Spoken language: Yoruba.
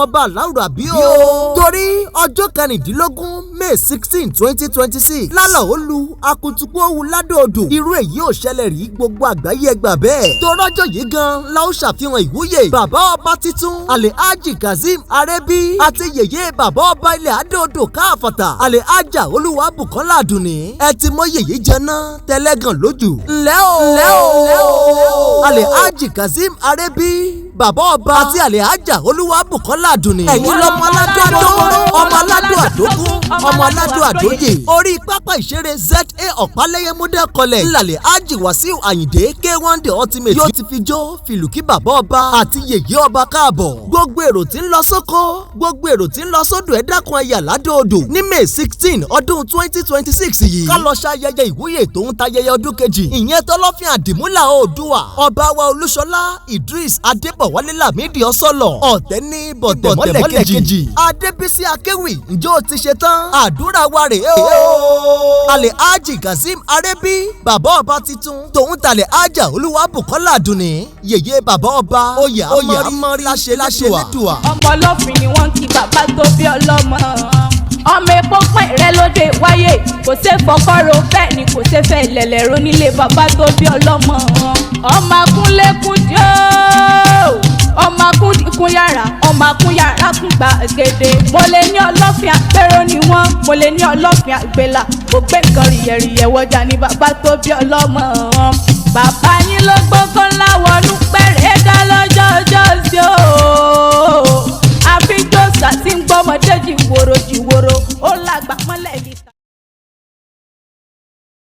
ọba aláwùrà bí o. torí ọjọ́ kẹrìndínlógún May 16, 2026 lálọ́ olú akutuku òwú ládòdò irú èyí ò ṣẹlẹ̀ rí gbogbo àgbáyé ẹgbà bẹ́ẹ̀. torọ́jọ́ yìí gan la ó ṣàfihàn ìwúyè bàbá ọba titun Alhaji Kazeem Arebi àti yèyé bàbá ọba ilẹ̀ àdòdò káàfàtà Alhaja Olúwabùkọ́lá Àdùnní. ẹ ti mọ yèyé jẹná tẹlẹ́gàn lójú. ńlẹ́ o Alhaji Kazeem Arebi bàbá ọba àti Alhaja Olúwabùkọ́lá Àdùnní. ẹ̀yin lọ́mọ aládùn àdó ọmọ aládùn àdógún ọmọ aládùn àdóyè. orí pápá ìṣeré ZA Ọ̀pálẹ́yẹ Model College ńlálẹ̀ Alhaji Wasiu Ayinde K1 the Ultimate yóò ti fi jó fìlùkí bàbá ọba àti yèyé ọba káàbọ̀. gbogbo èrò tí ń lọ sóko gbogbo èrò tí ń lọ sódò ẹ dákun ẹyà ládòdò ní May 16 ọdún 2026 yìí. ká lọ ṣayẹyẹ ìwúyè tó ń tayẹyẹ ọdún kejì ìyẹn tọ́lọ́fín àdìmúlà oòdùà ọba wa Olúṣọlá Idris Adébọ̀wálé Lámídì Ọ̀sọ́lọ̀ ọ̀tẹ́ni bọ̀tẹ̀mọ́lẹ̀ kejì Adébísí Akéwì ǹjẹ́ o ti ṣe tán àdúrà wa rèé o. Alhaji Kazeem Arebi bàbá ọba titun tòun talẹ̀ Alhaja Olúwabùkọ́lá Àdùnní yèyé bàbá ọba oyè amọ̀rí láṣẹ lẹ́dùà. ọmọ ọlọ́fin ni wọ́n kí bàbá tó bí ọlọ́mọ ọmọ epo pín rẹ lóde wáyé kò ṣe fọkọrọ bẹ́ẹ̀ ni kò ṣe fẹ́ lẹ̀lẹ̀rọ nílé bàbá tó bí ọlọ́mọ ọmọ akúnlẹ̀kùn jọ ọmọ akúndìkún yàrá ọmọ akún yàrá kún gbàgede mo lè ní ọlọ́fin àpérò ni wọ́n mo lè ní ọlọ́fin àgbélà mo gbé nǹkan rìyẹ̀rìyẹ̀ wọjà ní bàbá tó bí ọlọ́mọ bàbá yín ló gbọ́kàn láwọnú